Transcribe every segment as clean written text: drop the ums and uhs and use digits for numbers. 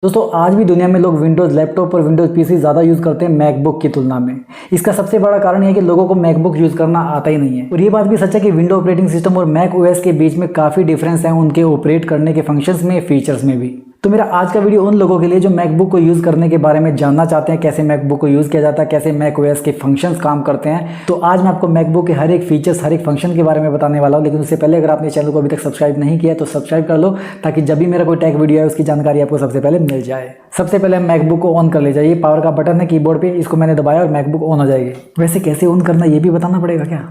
दोस्तों आज भी दुनिया में लोग विंडोज़ लैपटॉप और विंडोज़ पीसी ज़्यादा यूज़ करते हैं मैकबुक की तुलना में। इसका सबसे बड़ा कारण यह है कि लोगों को मैकबुक यूज़ करना आता ही नहीं है। और ये बात भी सच है कि विंडो ऑपरेटिंग सिस्टम और मैक ओएस के बीच में काफ़ी डिफरेंस है उनके ऑपरेट करने के फंक्शंस में, फीचर्स में भी। तो मेरा आज का वीडियो उन लोगों के लिए जो मैकबुक को यूज़ करने के बारे में जानना चाहते हैं, कैसे मैकबुक को यूज़ किया जाता है, कैसे मैक ओएस के फंक्शंस काम करते हैं। तो आज मैं आपको मैकबुक के हर एक फीचर्स, हर एक फंक्शन के बारे में बताने वाला हूँ। लेकिन उससे पहले अगर आपने चैनल को अभी तक सब्सक्राइब नहीं किया तो सब्सक्राइब कर लो, ताकि जब भी मेरा कोई टेक वीडियो है उसकी जानकारी आपको सबसे पहले मिल जाए। सबसे पहले हम मैकबुक को ऑन कर ले जाइए। पावर का बटन है कीबोर्ड पे, इसको मैंने दबाया और मैकबुक ऑन हो जाएगी। वैसे कैसे ऑन करना ये भी बताना पड़ेगा क्या?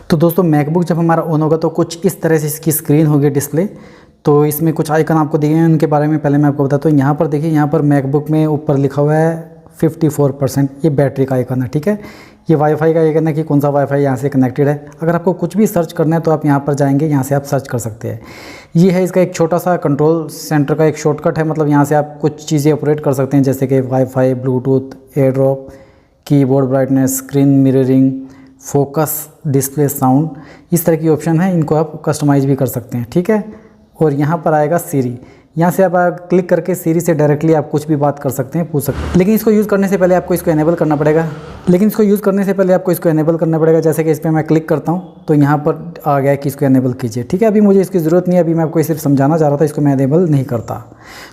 तो दोस्तों मैकबुक जब हमारा ऑन होगा तो कुछ इस तरह से इसकी स्क्रीन होगी, डिस्प्ले। तो इसमें कुछ आइकन आपको दिए हैं, उनके बारे में पहले मैं आपको बताता हूँ। यहाँ पर देखिए, यहाँ पर मैकबुक में ऊपर लिखा हुआ है 54%, ये बैटरी का आइकन है, ठीक है। ये वाईफाई का आइकन है कि कौन सा वाईफाई यहाँ से कनेक्टेड है। अगर आपको कुछ भी सर्च करना है तो आप यहाँ पर जाएंगे, यहाँ से आप सर्च कर सकते हैं। ये है इसका एक छोटा सा कंट्रोल सेंटर का एक शॉर्टकट है, मतलब यहाँ से आप कुछ चीज़ें ऑपरेट कर सकते हैं, जैसे कि wifi, Bluetooth, airdrop, keyboard brightness, screen mirroring, focus, display, sound, इस तरह की ऑप्शन है। इनको आप कस्टमाइज भी कर सकते हैं, ठीक है। और यहाँ पर आएगा सीरी, यहाँ से आप क्लिक करके सीरी से डायरेक्टली आप कुछ भी बात कर सकते हैं, पूछ सकते हैं। लेकिन इसको यूज़ करने से पहले आपको इसको एनेबल करना पड़ेगा। जैसे कि इस पर मैं क्लिक करता हूँ तो यहाँ पर आ गया कि इसको एनेबल कीजिए, ठीक है। अभी मुझे इसकी ज़रूरत नहीं है, अभी मैं आपको सिर्फ समझाना चाह रहा था, इसको मैं एनेबल नहीं करता।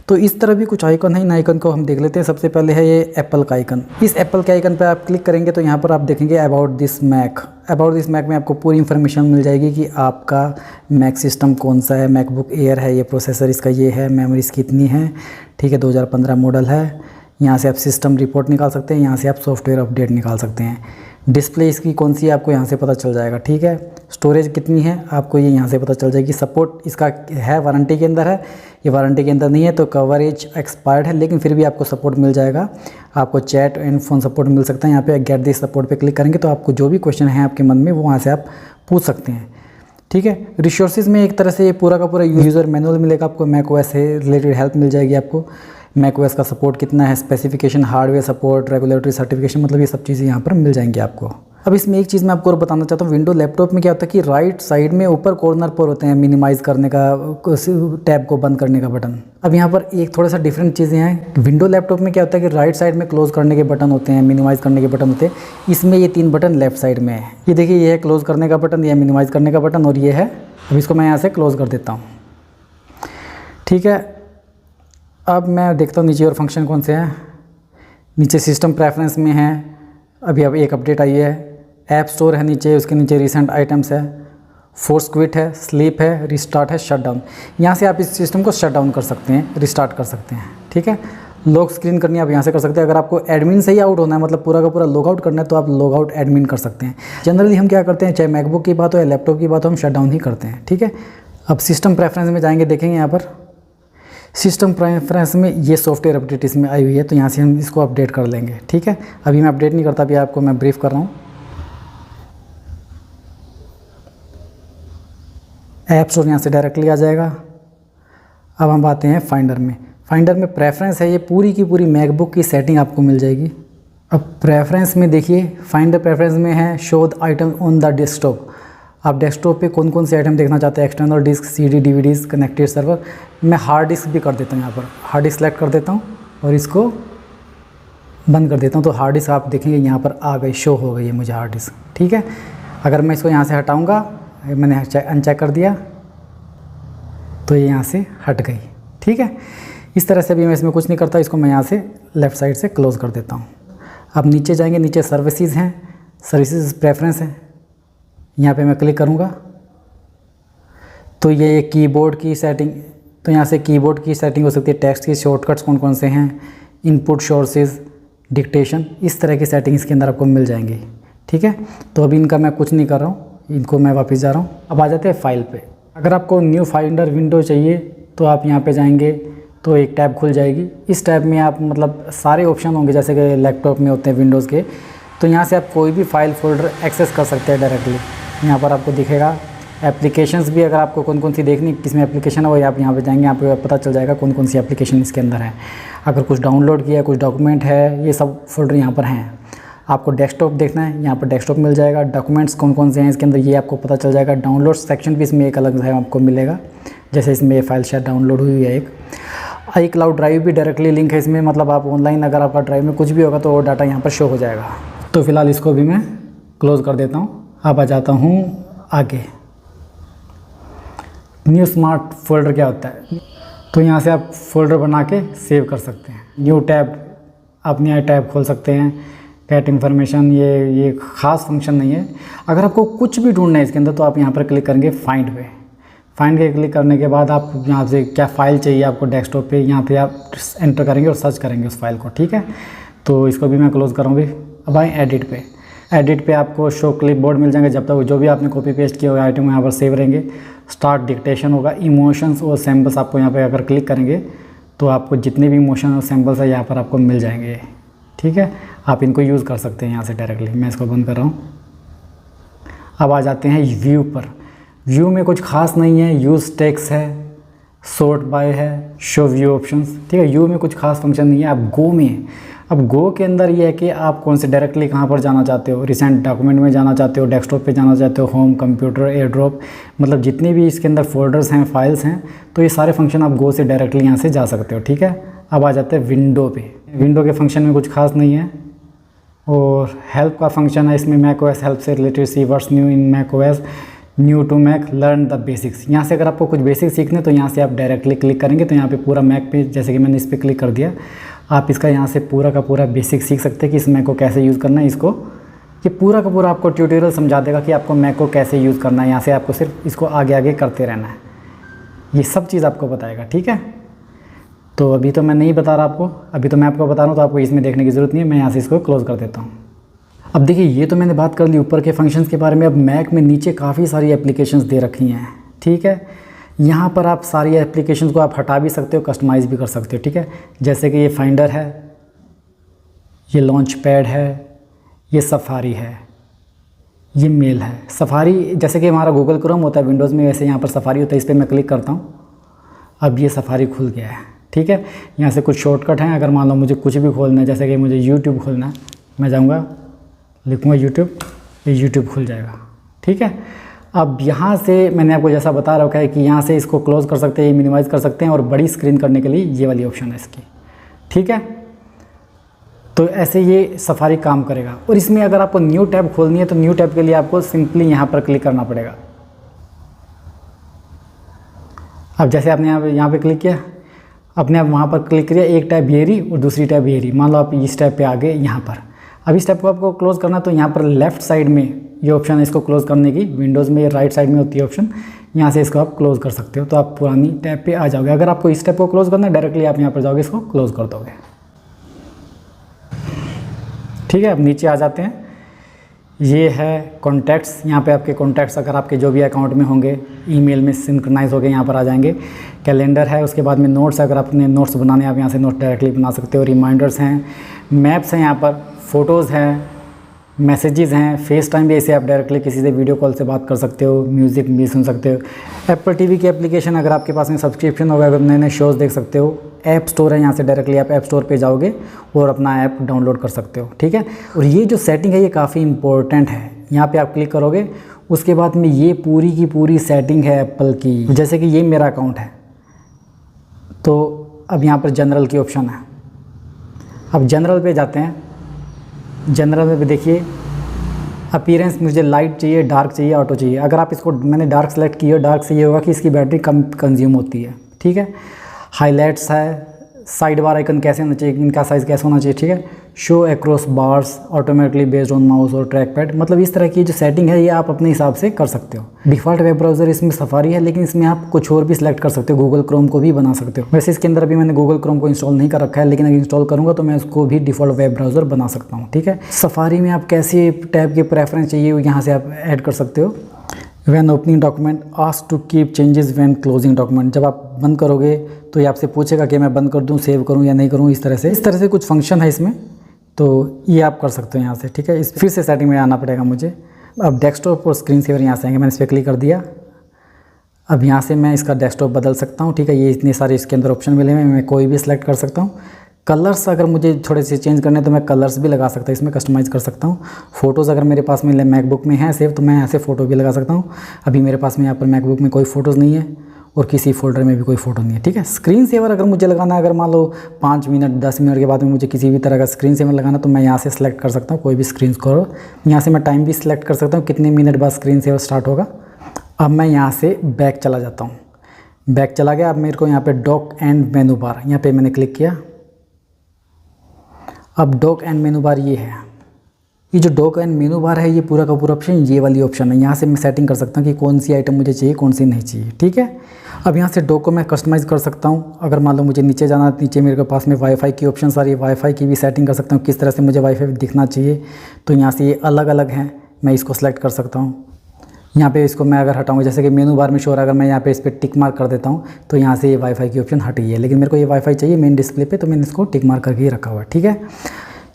तो इस तरह भी कुछ आइकन है, इन आइकन को हम देख लेते हैं। सबसे पहले है ये एप्पल का आइकन। इस एप्पल के आइकन पर आप क्लिक करेंगे तो यहाँ पर आप देखेंगे about this Mac. About this Mac में आपको पूरी इन्फॉर्मेशन मिल जाएगी कि आपका मैक सिस्टम कौन सा है। मैकबुक एयर है, ये प्रोसेसर इसका ये है, मेमोरी इसकी इतनी है, ठीक है, 2015 मॉडल है। यहाँ से आप सिस्टम रिपोर्ट निकाल सकते हैं, यहाँ से आप सॉफ्टवेयर अपडेट निकाल सकते हैं। डिस्प्ले इसकी कौन सी है आपको यहाँ से पता चल जाएगा, ठीक है। स्टोरेज कितनी है आपको ये यहाँ से पता चल जाएगी। सपोर्ट इसका है, वारंटी के अंदर है, ये वारंटी के अंदर नहीं है तो कवरेज एक्सपायर्ड है, लेकिन फिर भी आपको सपोर्ट मिल जाएगा। आपको चैट एंड फ़ोन सपोर्ट मिल सकता है। यहाँ पे गेट दिस सपोर्ट पे क्लिक करेंगे तो आपको जो भी क्वेश्चन है आपके मन में वो वहाँ से आप पूछ सकते हैं, ठीक है। रिसोर्सेज में एक तरह से ये पूरा का पूरा यूज़र मैनुअल मिलेगा आपको, मैक ओएस से रिलेटेड हेल्प मिल जाएगी आपको। मैक ओएस का सपोर्ट कितना है, specification, hardware support, regulatory certification, मतलब ये सब चीज़ें यहाँ पर मिल जाएंगी आपको। अब इसमें एक चीज़ मैं आपको और बताना चाहता हूँ। विंडो लैपटॉप में क्या होता है कि राइट साइड में ऊपर कॉर्नर पर होते हैं मिनिमाइज़ करने का, टैब को बंद करने का बटन। अब यहाँ पर एक थोड़ा सा डिफरेंट चीज़ें हैं। विंडो लैपटॉप में क्या होता है कि राइट साइड में क्लोज़ करने के बटन होते हैं, मिनिमाइज़ करने के बटन होते हैं। इसमें ये 3 बटन लेफ्ट साइड में है। ये देखिए, ये है क्लोज़ करने का बटन, ये है मिनिमाइज़ करने का बटन, और ये है, अब इसको मैं यहाँ से क्लोज़ कर देता हूँ, ठीक है। अब मैं देखता हूँ नीचे और फंक्शन कौन से हैं। नीचे सिस्टम प्रेफरेंस में है, अभी अब एक अपडेट आई है। ऐप स्टोर है नीचे, उसके नीचे रिसेंट आइटम्स है, फोर्स क्विट है, स्लीप है, रिस्टार्ट है, शट डाउन। यहाँ से आप इस सिस्टम को शट डाउन कर सकते हैं, रिस्टार्ट कर सकते हैं, ठीक है। लॉक स्क्रीन करनी आप यहाँ से कर सकते हैं। अगर आपको एडमिन से ही आउट होना है, मतलब पूरा का पूरा लॉग आउट करना है, तो आप लॉग आउट एडमिन कर सकते हैं। जनरली हम क्या करते हैं, चाहे मैकबुक की बात हो या लैपटॉप की बात हो, हम शट डाउन ही करते हैं, ठीक है। अब सिस्टम प्रेफरेंस में जाएंगे, देखेंगे यहाँ पर सिस्टम प्रेफरेंस में ये सॉफ्टवेयर अपडेट इसमें आई हुई है, तो यहाँ से हम इसको अपडेट कर लेंगे, ठीक है। अभी मैं अपडेट नहीं करता, अभी आपको मैं ब्रीफ कर रहा हूँ। ऐप स्टोर यहाँ से डायरेक्टली आ जाएगा। अब हम आते हैं फाइंडर में। फाइंडर में प्रेफरेंस है, ये पूरी की पूरी मैकबुक की सेटिंग आपको मिल जाएगी। अब प्रेफरेंस में देखिए, फाइंडर प्रेफरेंस में है show the item on the desktop. आप डेस्कटॉप पे कौन कौन से आइटम देखना चाहते हैं, external disk, CD, DVDs, connected server. मैं हार्ड डिस्क भी कर देता हूँ, यहाँ पर हार्ड डिस्क सेलेक्ट कर देता हूँ और इसको बंद कर देता हूँ। तो हार्ड डिस्क आप देखेंगे यहाँ पर आ गई, शो हो गई है मुझे हार्ड डिस्क, ठीक है। अगर मैं इसको यहाँ से हटाऊँगा, मैंने अनचेक कर दिया तो ये यहाँ से हट गई, ठीक है। इस तरह से भी मैं इसमें कुछ नहीं करता, इसको मैं यहाँ से लेफ़्ट साइड से क्लोज़ कर देता हूँ। अब नीचे जाएंगे, नीचे सर्विसेज हैं, सर्विसेज प्रेफरेंस है, यहाँ पे मैं क्लिक करूँगा तो ये कीबोर्ड की सेटिंग, तो यहाँ से कीबोर्ड की सेटिंग हो सकती है, टेक्स्ट की शॉर्टकट्स कौन कौन से हैं, इनपुट सोर्सेज, डिक्टेशन, इस तरह की सेटिंग इसके अंदर आपको मिल जाएंगी, ठीक है। तो अभी इनका मैं कुछ नहीं कर रहा हूँ, इनको मैं वापस जा रहा हूँ। अब आ जाते हैं फाइल पे। अगर आपको न्यू फाइंडर विंडो चाहिए तो आप यहाँ पे जाएंगे तो एक टैब खुल जाएगी। इस टैब में आप मतलब सारे ऑप्शन होंगे जैसे कि लैपटॉप में होते हैं विंडोज़ के। तो यहाँ से आप कोई भी फाइल फोल्डर एक्सेस कर सकते हैं डायरेक्टली। यहाँ पर आपको दिखेगा एप्लीकेशंस भी, अगर आपको कौन कौन सी देखनी, किस में एप्लीकेशन है, वो आप यहाँ पे जाएंगे, यहाँ पे पता चल जाएगा कौन कौन सी एप्लीकेशन इसके अंदर है। अगर कुछ डाउनलोड किया है, कुछ डॉक्यूमेंट है, ये सब फोल्डर यहाँ पर हैं। आपको डेस्कटॉप देखना है, यहाँ पर डेस्कटॉप मिल जाएगा। डॉक्यूमेंट्स कौन कौन से हैं इसके अंदर ये आपको पता चल जाएगा। डाउनलोड सेक्शन भी इसमें एक अलग है आपको मिलेगा, जैसे इसमें ये फाइल शायद डाउनलोड हुई है एक। आई क्लाउड ड्राइव भी डायरेक्टली लिंक है इसमें, मतलब आप ऑनलाइन अगर आपका ड्राइव में कुछ भी होगा तो वो डाटा यहाँ पर शो हो जाएगा। तो फिलहाल इसको भी मैं क्लोज़ कर देता हूँ। अब आ जाता हूँ आगे। न्यू स्मार्ट फोल्डर क्या होता है, तो यहाँ से आप फोल्डर बना के सेव कर सकते हैं। न्यू टैब, आप नया टैब खोल सकते हैं। कैट इन्फॉर्मेशन, ये ख़ास फंक्शन नहीं है। अगर आपको कुछ भी ढूंढना है इसके अंदर तो आप यहाँ पर क्लिक करेंगे फाइंड पे। फाइंड पे क्लिक करने के बाद आप यहाँ से क्या फ़ाइल चाहिए आपको डेस्कटॉप पे, यहाँ पे आप एंटर करेंगे और सर्च करेंगे उस फाइल को। ठीक है, तो इसको भी मैं क्लोज़ करूँगी। अब आए एडिट पे। एडिट पे आपको शो क्लिपबोर्ड मिल जाएंगे। जब तक जो भी आपने कॉपी पेस्ट किया हुआ आइटम यहाँ पर सेव रहेंगे। स्टार्ट डिक्टेशन होगा। इमोशंस और सैम्पल्स आपको यहाँ पे अगर क्लिक करेंगे तो आपको जितने भी इमोशन और सैम्पल्स है यहाँ पर आपको मिल जाएंगे। ठीक है, आप इनको यूज़ कर सकते हैं यहाँ से डायरेक्टली। मैं इसको बंद कर रहा हूँ। अब आ जाते हैं व्यू पर। व्यू में कुछ खास नहीं है। यूज़ टेक्स्ट है, सॉर्ट बाय है, शो व्यू ऑप्शंस। ठीक है, यू में कुछ खास फंक्शन नहीं है। अब गो में, अब गो के अंदर ये है कि आप कौन से डायरेक्टली कहाँ पर जाना चाहते हो। रिसेंट डॉक्यूमेंट में जाना चाहते हो, डेस्कटॉप पे जाना चाहते हो, होम, कंप्यूटर, एयर ड्रॉप, मतलब जितने भी इसके अंदर फोल्डर्स हैं, फाइल्स हैं, तो ये सारे फंक्शन आप गो से डायरेक्टली यहाँ से जा सकते हो। ठीक है, अब आ जाते हैं विंडो पे। विंडो के फंक्शन में कुछ खास नहीं है। और हेल्प का फंक्शन है इसमें, मैक ओएस हेल्प से related, see what's new in Mac OS, new to Mac, learn the basics. यहाँ से अगर आपको कुछ बेसिक सीखने तो यहाँ से आप डायरेक्टली क्लिक करेंगे तो यहाँ पे पूरा मैक पे, जैसे कि मैंने इस पर क्लिक कर दिया, आप इसका यहाँ से पूरा का पूरा बेसिक सीख सकते हैं कि इस मैक को कैसे यूज़ करना है। इसको ये पूरा का पूरा आपको ट्यूटोरियल समझा देगा कि आपको मैक को कैसे यूज़ करना है। यहाँ से आपको सिर्फ इसको आगे आगे करते रहना है, ये सब चीज़ आपको बताएगा। ठीक है, तो अभी तो मैं नहीं बता रहा आपको, अभी तो मैं आपको बता रहा हूँ, तो आपको इसमें देखने की ज़रूरत नहीं है। मैं यहाँ से इसको क्लोज़ कर देता हूँ। अब देखिए, ये तो मैंने बात कर ली ऊपर के फंक्शंस के बारे में। अब मैक में नीचे काफ़ी सारी एप्लीकेशंस दे रखी हैं। ठीक है, यहाँ पर आप सारी एप्लीकेशंस को आप हटा भी सकते हो, कस्टमाइज़ भी कर सकते हो। ठीक है, जैसे कि ये फाइंडर है, ये लॉन्च पैड है, ये सफारी है, ये मेल है। सफारी जैसे कि हमारा गूगल क्रोम होता है विंडोज़ में, वैसे यहाँ पर सफारी होता है। इस पर मैं क्लिक करता हूँ, अब ये सफारी खुल गया है। ठीक है, यहाँ से कुछ शॉर्टकट हैं। अगर मान लो मुझे कुछ भी खोलना है, जैसे कि मुझे यूट्यूब खोलना है, मैं जाऊँगा, लिखूँगा यूट्यूब, ये यूट्यूब खुल जाएगा। ठीक है, अब यहाँ से मैंने आपको जैसा बता रखा है कि यहाँ से इसको क्लोज़ कर सकते हैं, ये मिनिमाइज़ कर सकते हैं, और बड़ी स्क्रीन करने के लिए ये वाली ऑप्शन है इसकी। ठीक है, तो ऐसे ये सफारी काम करेगा। और इसमें अगर आपको न्यू टैब खोलनी है तो न्यू टैब के लिए आपको सिंपली यहाँ पर क्लिक करना पड़ेगा। अब जैसे आपने यहाँ पे क्लिक किया, अपने आप वहाँ पर क्लिक किया, एक टैब ये रही और दूसरी टैब ये रही। मान लो आप इस टैब पे आ गए यहाँ पर। अब इस टैब को आपको क्लोज़ करना, तो यहाँ पर लेफ़्ट साइड में ये ऑप्शन है इसको क्लोज़ करने की। विंडोज़ में राइट साइड में होती है ऑप्शन, यहाँ से इसको आप क्लोज़ कर सकते हो, तो आप पुरानी टैब पे आ जाओगे। अगर आपको इस टैब को क्लोज़ करना है, डायरेक्टली आप यहाँ पर जाओगे, इसको क्लोज़ कर दोगे। ठीक है, अब नीचे आ जाते हैं। ये है कॉन्टैक्ट्स। यहाँ पे आपके कॉन्टैक्ट्स अगर आपके जो भी अकाउंट में होंगे, ईमेल में सिंक्रोनाइज हो गए, यहाँ पर आ जाएंगे। कैलेंडर है, उसके बाद में नोट्स, अगर आपने नोट्स बनाने आप यहाँ से नोट डायरेक्टली बना सकते हो। रिमाइंडर्स हैं, मैप्स हैं, यहाँ पर फ़ोटोज़ हैं, मैसेजेस हैं, फेस टाइम भी, ऐसे आप डायरेक्टली किसी से वीडियो कॉल से बात कर सकते हो। म्यूज़िक भी सुन सकते हो। एप्पल टीवी की एप्लीकेशन, अगर आपके पास में सब्सक्रिप्शन होगा, अगर नए नए शोज़ देख सकते हो। ऐप स्टोर है, यहाँ से डायरेक्टली आप ऐप स्टोर पे जाओगे और अपना ऐप डाउनलोड कर सकते हो। ठीक है, और ये जो सेटिंग है ये काफ़ी इंपॉर्टेंट है। यहाँ पे आप क्लिक करोगे, उसके बाद में ये पूरी की पूरी सेटिंग है एप्पल की। जैसे कि ये मेरा अकाउंट है, तो अब यहाँ पर जनरल की ऑप्शन है। अब जनरल पे जाते हैं। जनरल में भी देखिए, अपीयरेंस मुझे लाइट चाहिए, डार्क चाहिए, ऑटो चाहिए। अगर आप इसको, मैंने डार्क सेलेक्ट किया, डार्क से ये होगा कि इसकी बैटरी कम कंज्यूम होती है। ठीक है, हाईलाइट्स है, साइड बार आइकन कैसे होना चाहिए, इनका साइज़ कैसे होना चाहिए। ठीक है, show across bars automatically based on mouse और ट्रैक पैड, मतलब इस तरह की जो सेटिंग है ये आप अपने हिसाब से कर सकते हो। डिफ़ॉल्ट वेब ब्राउज़र इसमें सफारी है, लेकिन इसमें आप कुछ और भी सिलेक्ट कर सकते हो। गूगल क्रोम को भी बना सकते हो। वैसे इसके अंदर अभी मैंने गूगल क्रोम को इंस्टॉल नहीं कर रखा है, लेकिन अगर इंस्टॉल करूँगा तो मैं उसको भी डिफ़ॉल्ट वेब ब्राउज़र बना सकता हूँ। ठीक है, सफारी में आप कैसे टैब के प्रेफरेंस चाहिए यहाँ से आप ऐड कर सकते हो। When opening document ask to keep changes when closing document, जब आप बंद करोगे तो ये आपसे पूछेगा कि मैं बंद कर दूं, सेव करूं या नहीं करूं। इस तरह से कुछ फंक्शन है इसमें, तो ये आप कर सकते हो यहाँ से। ठीक है, इस फिर से सेटिंग में आना पड़ेगा मुझे। अब डेस्कटॉप और स्क्रीन सेवर यहाँ से आएंगे, मैंने इस पर क्लिक कर दिया। अब यहाँ से मैं इसका डेस्कटॉप बदल सकता हूँ। ठीक है, ये इतने सारे इसके अंदर ऑप्शन मिले हैं, मैं कोई भी सिलेक्ट कर सकता हूँ। कलर्स अगर मुझे थोड़े से चेंज करने तो मैं कलर्स भी लगा सकता हूँ, इसमें कस्टमाइज़ कर सकता हूँ। फ़ोटोज़ अगर मेरे पास में मैकबुक में है सेव, तो मैं ऐसे फ़ोटो भी लगा सकता हूँ। अभी मेरे पास में यहाँ पर मैकबुक में कोई फ़ोटोज़ नहीं है। और किसी फोल्डर में भी कोई फ़ोटो नहीं है, ठीक है। स्क्रीन सेवर अगर मुझे लगाना है, अगर मान लो 5 मिनट 10 मिनट के बाद में मुझे किसी भी तरह का स्क्रीन सेवर लगाना, तो मैं यहाँ से सिलेक्ट कर सकता हूँ कोई भी स्क्रीन को। यहाँ से मैं टाइम भी सिलेक्ट कर सकता हूँ कितने मिनट बाद स्क्रीन सेवर स्टार्ट होगा। अब मैं यहाँ से बैक चला जाता हूँ, बैक चला गया। अब मेरे को यहाँ पे डॉक एंड मेनू बार, यहाँ पे मैंने क्लिक किया। अब डॉक एंड मेनू बार ये है, ये जो डॉक एंड मेनू बार है ये पूरा का पूरा ऑप्शन ये वाली ऑप्शन है। यहाँ से मैं सेटिंग कर सकता हूँ कि कौन सी आइटम मुझे चाहिए कौन सी नहीं चाहिए, ठीक है। अब यहाँ से डॉक को मैं कस्टमाइज़ कर सकता हूँ। अगर मान लो मुझे नीचे जाना, नीचे मेरे पास में वाईफाई की ऑप्शन आ रही है, वाईफाई की भी सेटिंग कर सकता हूँ किस तरह से मुझे वाईफाई दिखना चाहिए। तो यहाँ से ये अलग अलग हैं, मैं इसको सेलेक्ट कर सकता हूँ। यहाँ पे इसको मैं अगर हटाऊँ, जैसे कि मेनू बार में शो, अगर मैं यहाँ पे इस पर टिक मार्क कर देता हूँ तो यहाँ से ये वाईफाई की ऑप्शन हट गई है, लेकिन मेरे को ये वाईफाई चाहिए मेन डिस्प्ले पे, तो मैंने इसको टिक मार्क करके ही रखा हुआ है, ठीक है।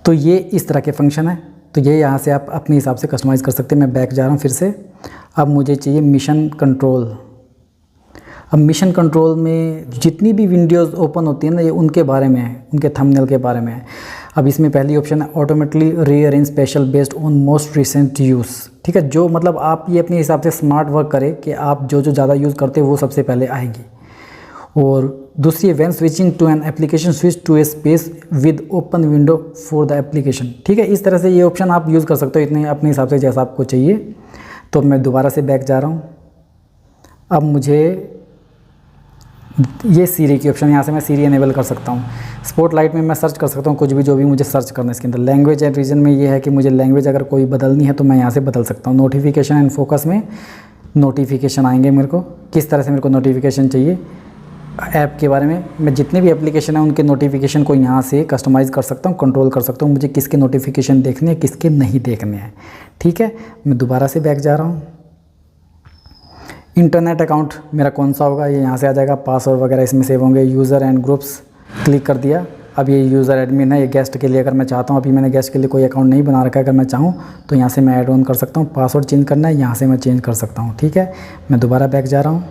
तो ये इस तरह के फंक्शन है, तो ये यहाँ से आप अपने हिसाब से कस्टमाइज़ कर सकते हैं। मैं बैक जा रहा हूँ फिर से। अब मुझे चाहिए मिशन कंट्रोल। अब मिशन कंट्रोल में जितनी भी विंडोज़ ओपन होती है ना, ये उनके बारे में है, उनके थंबनेल के बारे में है। अब इसमें पहली ऑप्शन है automatically rearrange special based on most recent use, ठीक है। जो मतलब आप ये अपने हिसाब से स्मार्ट वर्क करें कि आप जो जो ज़्यादा यूज़ करते हो वो सबसे पहले आएगी। और दूसरी, when switching to an application switch to a space with open window for the application, ठीक है। इस तरह से ये ऑप्शन आप यूज़ कर सकते हो इतने अपने हिसाब से जैसा आपको चाहिए। तो मैं दोबारा से बैक जा रहा हूँ। अब मुझे ये सीरी की ऑप्शन, यहाँ से मैं सीरी इनेबल कर सकता हूँ। स्पॉटलाइट में मैं सर्च कर सकता हूँ कुछ भी, जो भी मुझे सर्च करना है इसके अंदर। लैंग्वेज एंड रीजन में ये है कि मुझे लैंग्वेज अगर कोई बदलनी है तो मैं यहाँ से बदल सकता हूँ। नोटिफिकेशन एंड फोकस में नोटिफिकेशन आएंगे मेरे को, किस तरह से मेरे को नोटिफिकेशन चाहिए ऐप के बारे में। मैं जितने भी एप्लीकेशन हैं उनके नोटिफिकेशन को यहाँ से कस्टमाइज़ कर सकता हूँ, कंट्रोल कर सकता हूँ, मुझे किसके नोटिफिकेशन देखने हैं किसके नहीं देखने हैं, ठीक है। मैं दोबारा से बैक जा रहा हूँ। इंटरनेट अकाउंट मेरा कौन सा होगा ये यहाँ से आ जाएगा, पासवर्ड वगैरह इसमें सेव होंगे। यूज़र एंड ग्रुप्स क्लिक कर दिया। अब ये यूज़र एडमिन है, ये गेस्ट के लिए अगर मैं चाहता हूँ, अभी मैंने गेस्ट के लिए कोई अकाउंट नहीं बना रखा है, अगर मैं चाहूँ तो यहाँ से मैं ऐड ऑन कर सकता हूँ। पासवर्ड चेंज करना है, यहाँ से मैं चेंज कर सकता हूँ, ठीक है। मैं दोबारा बैक जा रहा हूँ।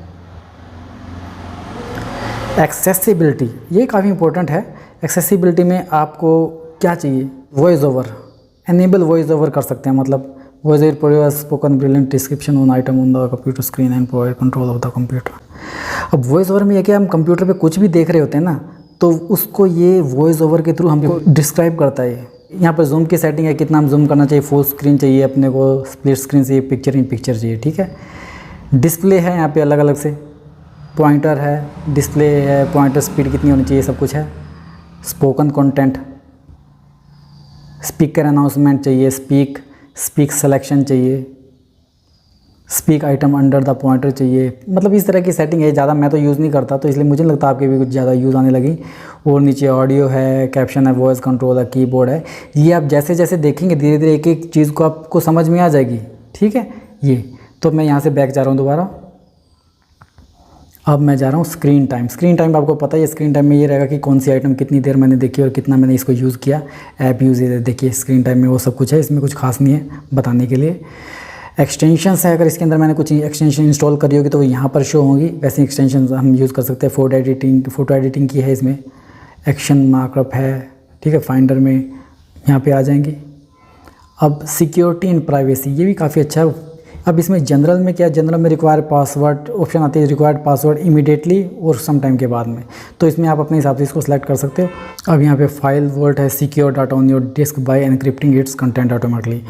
एक्सेसिबिलिटी ये काफ़ी इंपॉर्टेंट है। एक्सेसिबिलिटी में आपको क्या चाहिए, voice over, enable voice over कर सकते हैं। मतलब voice over provide spoken brilliant description on item on the computer screen and provide control of the computer. अब वॉइस ओवर में ये कि हम कंप्यूटर पे कुछ भी देख रहे होते हैं ना, तो उसको ये वॉइस ओवर के थ्रू हमको डिस्क्राइब करता है। यहाँ पर जूम की सेटिंग है, कितना हम जूम करना चाहिए, फुल स्क्रीन चाहिए अपने को, स्प्लिट स्क्रीन चाहिए, पिक्चर इन पिक्चर चाहिए, ठीक है। डिस्प्ले है यहाँ पे अलग अलग से, पॉइंटर है, डिस्प्ले है, पॉइंटर स्पीड कितनी होनी चाहिए, सब कुछ है। स्पोकन कंटेंट, स्पीकर अनाउंसमेंट चाहिए, स्पीक सिलेक्शन चाहिए, speak item under the pointer चाहिए। मतलब इस तरह की सेटिंग है। ज़्यादा मैं तो यूज़ नहीं करता, तो इसलिए मुझे नहीं लगता आपके भी कुछ ज़्यादा यूज़ आने लगी। और नीचे ऑडियो है, कैप्शन है, वॉइस कंट्रोल है, कीबोर्ड है। ये आप जैसे जैसे देखेंगे धीरे धीरे एक एक चीज़ को आपको समझ में आ जाएगी, ठीक है। ये तो मैं यहाँ से बैक जा रहा हूँ दोबारा। अब मैं जा रहा हूँ स्क्रीन टाइम। स्क्रीन टाइम आपको पता है, स्क्रीन टाइम में ये रहेगा कि कौन सी आइटम कितनी देर मैंने देखी और कितना मैंने इसको यूज़ किया। ऐप यूज़ देखिए स्क्रीन टाइम में वो सब कुछ है, इसमें कुछ खास नहीं है बताने के लिए। एक्सटेंशंस है, अगर इसके अंदर मैंने कुछ एक्सटेंशन इंस्टॉल करी होगी तो वो यहाँ पर शो होंगी। वैसे एक्सटेंशन हम यूज़ कर सकते हैं। फ़ोटो एडिटिंग की है इसमें, एक्शन मार्कअप है, ठीक है। फाइंडर में यहाँ पे आ जाएंगी। अब सिक्योरिटी एंड प्राइवेसी ये भी काफ़ी अच्छा है। अब इसमें जनरल में क्या, जनरल में रिक्वायर पासवर्ड ऑप्शन आती है, रिक्वायर्ड पासवर्ड इमीडिएटली और सम टाइम के बाद में, तो इसमें आप अपने हिसाब से इसको सेलेक्ट कर सकते हो। अब यहाँ पे फाइल वोल्ट है, secure data on your disk by encrypting its content automatically.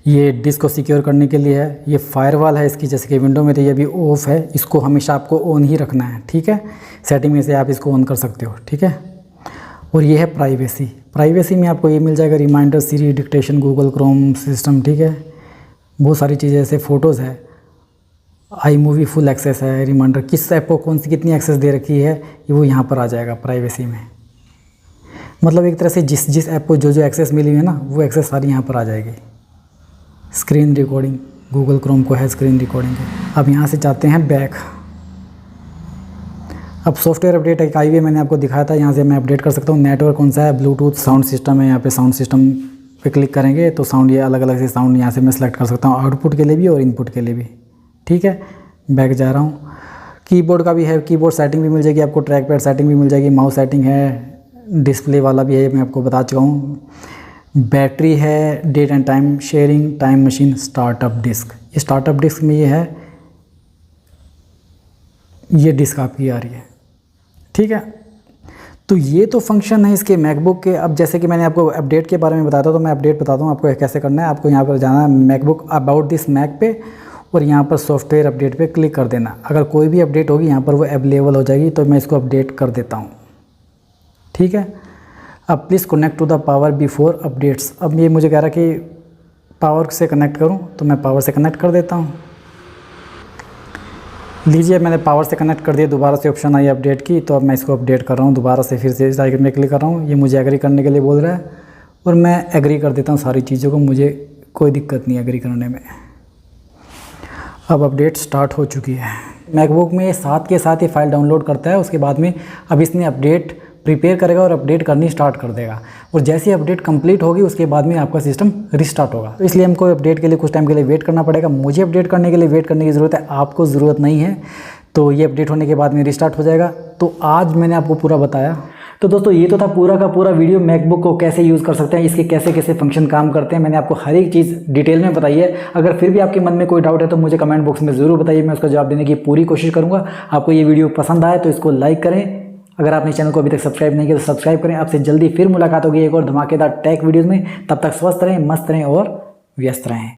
ये डिस्क को सिक्योर करने के लिए है। ये फायरवॉल है इसकी, जैसे कि विंडो में तो ये भी ऑफ है, इसको हमेशा आपको ऑन ही रखना है, ठीक है। सेटिंग में से आप इसको ऑन कर सकते हो, ठीक है। और ये है प्राइवेसी। प्राइवेसी में आपको ये मिल जाएगा, रिमाइंडर, सीरी, डिक्टेशन, गूगल क्रोम सिस्टम, ठीक है। बहुत सारी चीज़ें, जैसे फ़ोटोज़ है, आई मूवी फुल एक्सेस है, रिमाइंडर, किस ऐप को कौन सी कितनी एक्सेस दे रखी है ये वो यहाँ पर आ जाएगा प्राइवेसी में। मतलब एक तरह से जिस ऐप को जो जो एक्सेस मिली हुई है ना, वो एक्सेस सारी यहाँ पर आ जाएगी। स्क्रीन रिकॉर्डिंग, गूगल क्रोम को है स्क्रीन रिकॉर्डिंग। अब यहाँ से जाते हैं बैक। अब सॉफ्टवेयर अपडेट एक आई हुई है, मैंने आपको दिखाया था, यहाँ से मैं अपडेट कर सकता हूँ। नेटवर्क कौन सा है, ब्लूटूथ, साउंड सिस्टम है। यहाँ पे साउंड सिस्टम पे क्लिक करेंगे तो साउंड ये अलग अलग से साउंड यहाँ से मैं सेलेक्ट कर सकता हूँ, आउटपुट के लिए भी और इनपुट के लिए भी, ठीक है। बैक जा रहा हूँ। कीबोर्ड का भी है, कीबोर्ड सेटिंग भी मिल जाएगी आपको, ट्रैक पैड सेटिंग भी मिल जाएगी, माउस सेटिंग है, डिस्प्ले वाला भी है, मैं आपको बता चुका हूँ। बैटरी है, date and time sharing, time machine, startup disk. ये स्टार्टअप डिस्क में ये है, ये डिस्क आपकी आ रही है, ठीक है। तो ये तो फंक्शन है इसके मैकबुक के। अब जैसे कि मैंने आपको अपडेट के बारे में बताया था, तो मैं अपडेट बताता हूँ आपको कैसे करना है। आपको यहाँ पर जाना है मैकबुक अबाउट दिस मैक पे, और यहाँ पर सॉफ्टवेयर अपडेट पे क्लिक कर देना। अगर कोई भी अपडेट होगी यहाँ पर वो अवेलेबल हो जाएगी, तो मैं इसको अपडेट कर देता हूँ, ठीक है। अब please connect to the power before updates. अब ये मुझे कह रहा है कि पावर से कनेक्ट करूँ, तो मैं पावर से कनेक्ट कर देता हूँ। लीजिए मैंने पावर से कनेक्ट कर दिया, दोबारा से ऑप्शन आई अपडेट की, तो अब मैं इसको अपडेट कर रहा हूँ दोबारा से, फिर से इस आइकन में क्लिक कर रहा हूँ। ये मुझे एग्री करने के लिए बोल रहा है और मैं एग्री कर देता हूँ सारी चीज़ों को, मुझे कोई दिक्कत नहीं एग्री करने में। अब अपडेट स्टार्ट हो चुकी है। मैकबुक में साथ के साथ ही फाइल डाउनलोड करता है, उसके बाद में अब इसने अपडेट प्रिपेयर करेगा और अपडेट करनी स्टार्ट कर देगा, और जैसे ही अपडेट कंप्लीट होगी उसके बाद में आपका सिस्टम रिस्टार्ट होगा। तो इसलिए हमको अपडेट के लिए कुछ टाइम के लिए वेट करना पड़ेगा। मुझे अपडेट करने के लिए वेट करने की ज़रूरत है, आपको ज़रूरत नहीं है। तो ये अपडेट होने के बाद में रिस्टार्ट हो जाएगा। तो आज मैंने आपको पूरा बताया। तो दोस्तों ये तो था पूरा का पूरा वीडियो, मैकबुक को कैसे यूज़ कर सकते हैं, इसके कैसे कैसे फंक्शन काम करते हैं। मैंने आपको हर एक चीज़ डिटेल में बताई है। अगर फिर भी आपके मन में कोई डाउट है तो मुझे कमेंट बॉक्स में ज़रूर बताइए, मैं उसका जवाब देने की पूरी कोशिश करूँगा। आपको ये वीडियो पसंद आए तो इसको लाइक करें। अगर आपने चैनल को अभी तक सब्सक्राइब नहीं किया तो सब्सक्राइब करें। आपसे जल्दी फिर मुलाकात होगी एक और धमाकेदार टेक वीडियोज़ में। तब तक स्वस्थ रहें, मस्त रहें और व्यस्त रहें।